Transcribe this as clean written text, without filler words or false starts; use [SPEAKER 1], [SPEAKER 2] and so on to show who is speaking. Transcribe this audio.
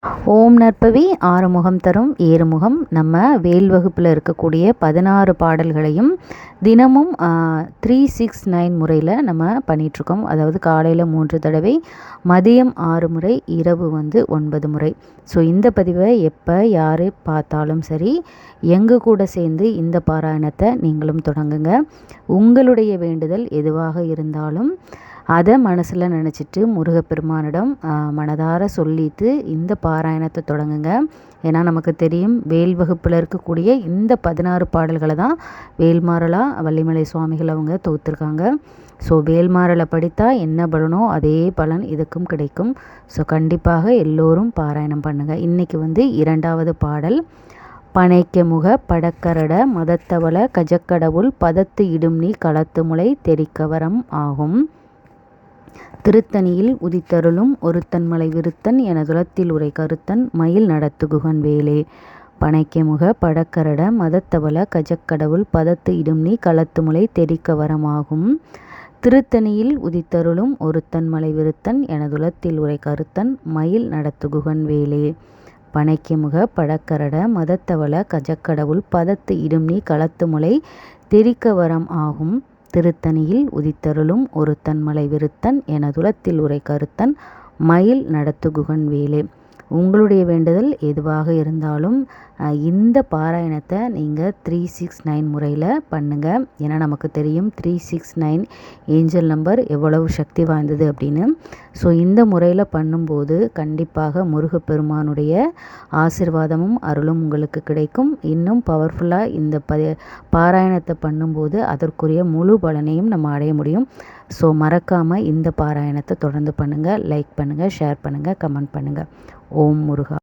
[SPEAKER 1] ஓம் நற்பவி ஆறுமுகம் தரும் ஏறுமுகம். நம்ம வேல் வகுப்பில் இருக்கக்கூடிய 16 பாடல்களையும் தினமும் 369 முறையில் நம்ம பண்ணிகிட்ருக்கோம். அதாவது காலையில் 3 தடவை, மதியம் 6 முறை, இரவு 9 முறை. ஸோ இந்த பதிவை எப்போ யார் பார்த்தாலும் சரி, எங்கள் கூட சேர்ந்து இந்த பாராயணத்தை நீங்களும் தொடங்குங்க. உங்களுடைய வேண்டுதல் எதுவாக இருந்தாலும் அதை மனசில் நினச்சிட்டு முருகப்பெருமானிடம் மனதார சொல்லிட்டு இந்த பாராயணத்தை தொடங்குங்க. ஏன்னா நமக்கு தெரியும், வேல் வகுப்பில் இருக்கக்கூடிய இந்த 16 பாடல்களை தான் வேல்மாறலா வள்ளிமலை சுவாமிகள் அவங்க தொகுத்துருக்காங்க. ஸோ வேல்மாறலை படித்தா என்ன பலனோ அதே பலன் இதுக்கும் கிடைக்கும். ஸோ கண்டிப்பாக எல்லோரும் பாராயணம் பண்ணுங்கள். இன்றைக்கி 2வது பாடல். பனைக்க முக படக்கரட மதத்தவள கஜக்கடவுள் பதத்து இடும் நீ களத்து முளை தெரிக்கவரம் ஆகும். திருத்தணியில் உதித்தருளும் ஒருத்தன் மலை விருத்தன் என துலத்தில் உரை கருத்தன் மயில் நடத்துகுகன் வேலே. பனைக்க முக படக்கரட மதத்தவள கஜக்கடவுள் பதத்து இடும் நீ களத்து முளை தெரிக்க வரமாகும். திருத்தணியில் உதித்தருளும் ஒருத்தன் மலை விருத்தன் என துலத்தில் உரை கருத்தன் மயில் நடத்துகுகன் வேலே. பனைக்க முக படக்கரட மதத்தவள கஜக்கடவுள் பதத்து இடும் நீ களத்து முளை தெரிக்க வரம் ஆகும். திருத்தணியில் உதித்தருளும் ஒருத்தன் மலை விருத்தன் என துலத்தில் உரை கருத்தன் மயில் நடத்துகுகன் வேலே. உங்களுடைய வேண்டுதல் எதுவாக இருந்தாலும் இந்த பாராயணத்தை நீங்கள் 369 முறையில் பண்ணுங்கள். ஏன்னா நமக்கு தெரியும் 369 ஏஞ்சல் நம்பர் எவ்வளவு சக்தி வாய்ந்தது அப்படின்னு. ஸோ இந்த முறையில் பண்ணும்போது கண்டிப்பாக முருகப்பெருமானுடைய ஆசிர்வாதமும் அருளும் உங்களுக்கு கிடைக்கும். இன்னும் பவர்ஃபுல்லாக இந்த பாராயணத்தை பண்ணும்போது அதற்குரிய முழு பலனையும் நம்ம அடைய முடியும். ஸோ மறக்காமல் இந்த பாராயணத்தை தொடர்ந்து பண்ணுங்கள். லைக் பண்ணுங்கள், ஷேர் பண்ணுங்கள், கமெண்ட் பண்ணுங்கள். ஓம் முருகா.